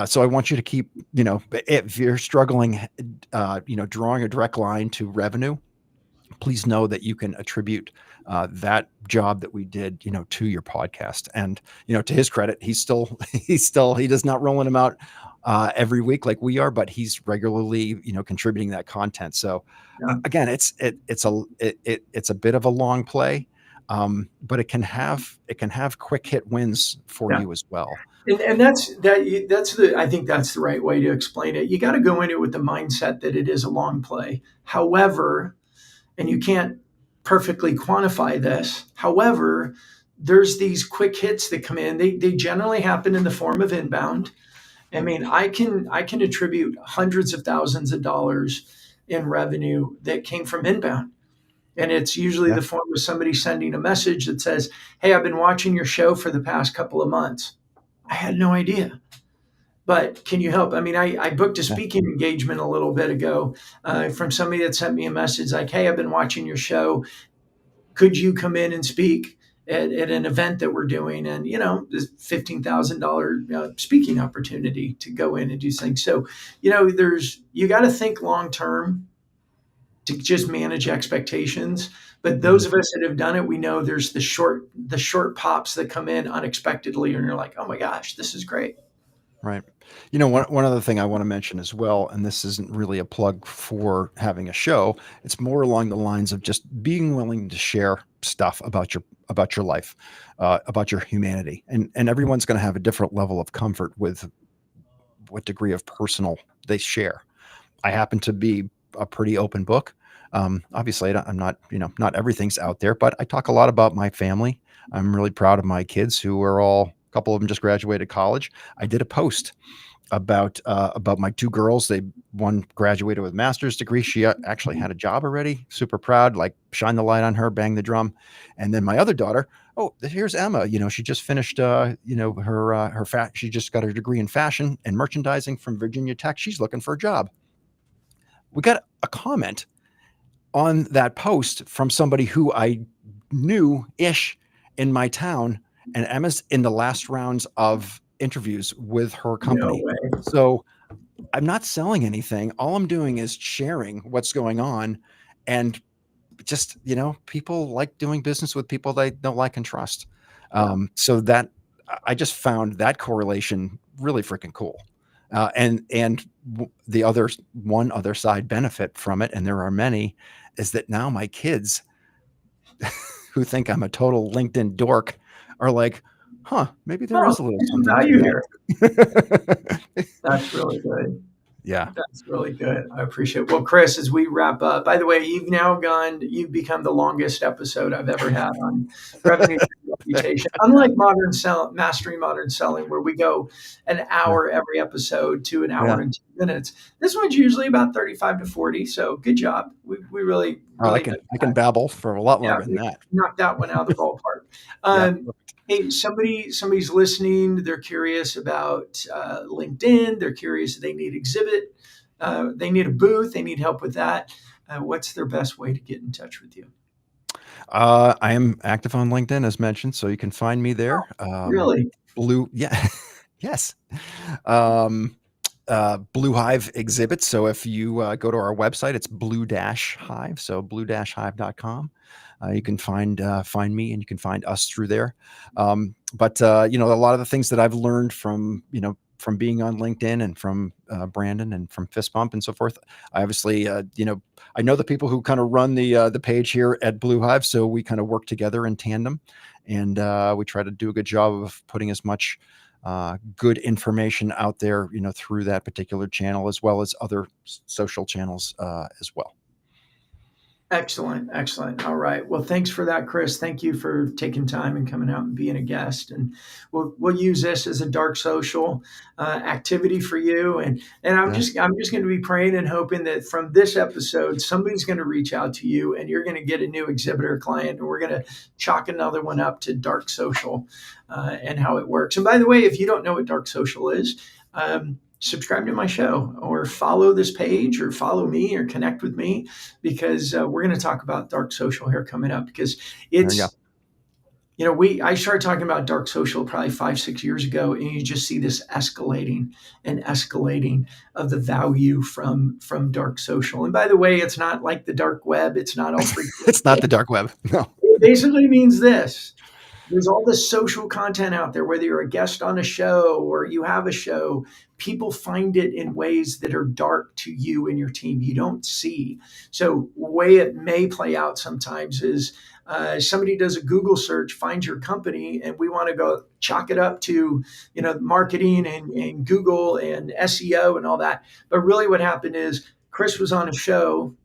So I want you to keep, if you're struggling, drawing a direct line to revenue, please know that you can attribute that job that we did, to your podcast. And, to his credit, he does not rolling them out every week like we are, but he's regularly, contributing that content. So Yeah. again, it's a bit of a long play, but it can have quick hit wins for Yeah. you as well. And that's I think that's the right way to explain it. You got to go into it with the mindset that it is a long play. However, and you can't perfectly quantify this. However, there's these quick hits that come in. They generally happen in the form of inbound. I mean, I can attribute hundreds of thousands of dollars in revenue that came from inbound. And it's usually Yeah. the form of somebody sending a message that says, "Hey, I've been watching your show for the past couple of months. I had no idea, but can you help?" I mean, I booked a Yeah. speaking engagement a little bit ago from somebody that sent me a message like, "Hey, I've been watching your show. Could you come in and speak at an event that we're doing?" And, this $15,000 speaking opportunity to go in and do things. So, you got to think long term to just manage expectations. But Mhm. those of us that have done it, we know there's the short pops that come in unexpectedly, and you're like, "Oh my gosh, this is great." Right. One other thing I want to mention as well, and this isn't really a plug for having a show. It's more along the lines of just being willing to share stuff about your life, about your humanity, and everyone's going to have a different level of comfort with what degree of personal they share. I happen to be a pretty open book. Obviously, I'm not, not everything's out there, but I talk a lot about my family. I'm really proud of my kids who are all, a couple of them just graduated college. I did a post about my two girls. One graduated with master's degree. She actually had a job already. Super proud. Like shine the light on her, bang the drum. And then my other daughter. Oh, here's Emma. She just finished. She just got her degree in fashion and merchandising from Virginia Tech. She's looking for a job. We got a comment on that post from somebody who I knew ish in my town, and Emma's in the last rounds of interviews with her No company. way. So I'm not selling anything. All I'm doing is sharing what's going on. And just, people like doing business with people they don't like and trust. Yeah. So that I just found that correlation really freaking cool. The one other side benefit from it, and there are many, is that now my kids who think I'm a total LinkedIn dork are like, huh, maybe there Oh, is a little there's some something to value here. that. That's really good. Yeah. That's really good. I appreciate it. Well, Chris, as we wrap up, by the way, you've become the longest episode I've ever had on revenue reputation. Unlike mastering modern selling, where we go an Yeah. hour every episode to an Yeah. hour and 2 minutes, this one's usually about 35 to 40. So good job. We really, Oh, I really can did I can that. babble for a lot Yeah, longer than we that. knocked that one out of the ballpark. Yeah. Hey, somebody's listening. They're curious about LinkedIn. They're curious. They need exhibit. They need a booth. They need help with that. What's their best way to get in touch with you? I am active on LinkedIn as mentioned, so you can find me there. Really? Blue, yeah, yes. Um, Blue Hive exhibits. So if you go to our website, it's Blue Dash Hive. So blue-hive.com. You can find me and you can find us through there. But a lot of the things that I've learned from being on LinkedIn and from Brandon and from Fist Bump and so forth. I obviously, I know the people who kind of run the page here at Blue Hive, so we kind of work together in tandem, and we try to do a good job of putting as much good information out there, through that particular channel as well as other social channels as well. Excellent, excellent. All right. Well, thanks for that, Chris. Thank you for taking time and coming out and being a guest. And we'll use this as a dark social activity for you. And I'm Yeah. just going to be praying and hoping that from this episode, somebody's going to reach out to you, and you're going to get a new exhibitor client, and we're going to chalk another one up to dark social and how it works. And by the way, if you don't know what dark social is, subscribe to my show or follow this page or follow me or connect with me, because we're going to talk about dark social here coming up, because There you go. it's, I started talking about dark social probably 5, 6 years ago, and you just see this escalating and escalating of the value from dark social. And by the way, it's not like the dark web. It's not all free. It's not the dark web. No. It basically means this: there's all this social content out there, whether you're a guest on a show or you have a show, people find it in ways that are dark to you and your team you don't see. So the way it may play out sometimes is somebody does a Google search, finds your company, and we want to go chalk it up to, marketing and Google and SEO and all that. But really what happened is Chris was on a show,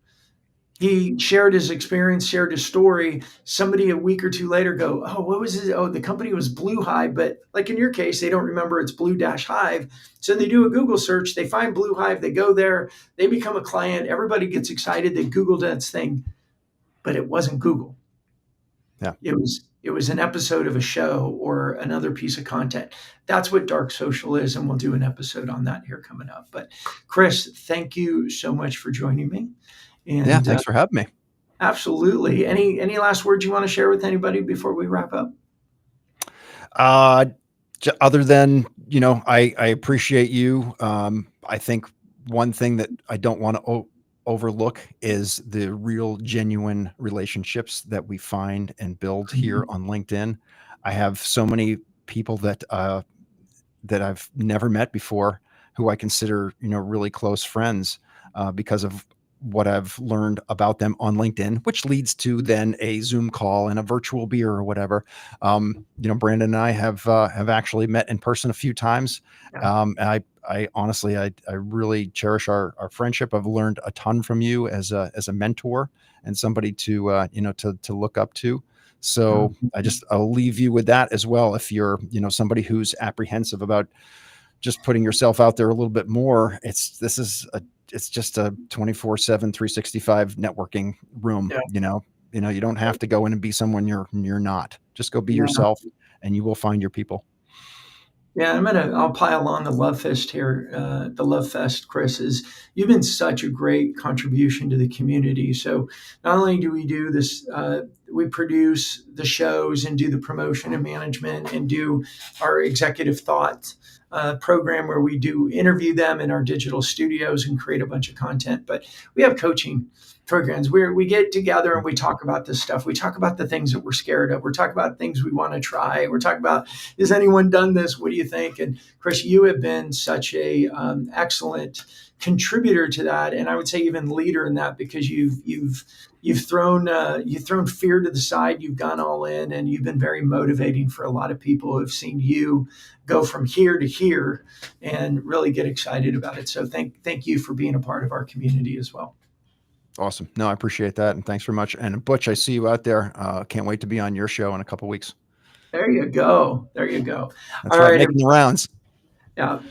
he shared his experience, shared his story. Somebody a week or two later go, oh, what was it? Oh, the company was Blue Hive, but like in your case, they don't remember it's Blue Dash Hive. So they do a Google search, they find Blue Hive, they go there, they become a client. Everybody gets excited. They Googled that thing, but it wasn't Google. Yeah. It was an episode of a show or another piece of content. That's what dark social is, and we'll do an episode on that here coming up. But Chris, thank you so much for joining me. Yeah. And Thanks for having me. absolutely. Any last words you want to share with anybody before we wrap up? Uh, Other than, I appreciate you. I think one thing that I don't want to overlook is the real genuine relationships that we find and build here Mhm. on LinkedIn. I have so many people that I've never met before who I consider, really close friends, because of what I've learned about them on LinkedIn, which leads to then a Zoom call and a virtual beer or whatever. Brandon and I have actually met in person a few times. Yeah. I honestly, I really cherish our friendship. I've learned a ton from you as a mentor and somebody to look up to. So I'll leave you with that as well. If you're, somebody who's apprehensive about just putting yourself out there a little bit more, it's just a 24/7, 365 networking room. Yeah. You don't have to go in and be someone you're not. Just go be Yeah. yourself and you will find your people. Yeah, I'll pile on the love fest here. The love fest, Chris, is you've been such a great contribution to the community. So not only do we do this, we produce the shows and do the promotion and management and do our executive thought program where we do interview them in our digital studios and create a bunch of content. But we have coaching programs where we get together and we talk about this stuff. We talk about the things that we're scared of. We're talking about things we want to try. We're talking about, has anyone done this? What do you think? And Chris, you have been such a excellent contributor to that, and I would say even leader in that, because you've thrown fear to the side. You've gone all in, and you've been very motivating for a lot of people who have seen you go from here to here and really get excited about it. So thank you for being a part of our community as well. Awesome. No, I appreciate that. And thanks very much. And Butch, I see you out there. Can't wait to be on your show in a couple weeks. There you go. There you go. That's All right. right. Making the rounds.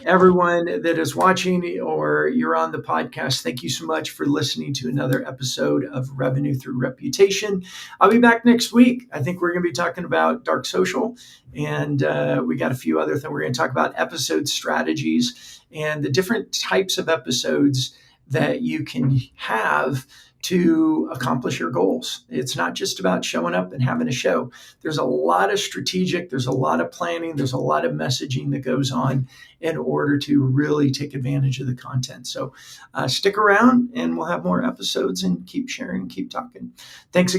Everyone that is watching or you're on the podcast, thank you so much for listening to another episode of Revenue Through Reputation. I'll be back next week. I think we're going to be talking about dark social, and we got a few other things. We're going to talk about episode strategies and the different types of episodes that you can have to accomplish your goals. It's not just about showing up and having a show. There's a lot of strategic, there's a lot of planning, there's a lot of messaging that goes on in order to really take advantage of the content. So stick around and we'll have more episodes and keep sharing and keep talking. Thanks again.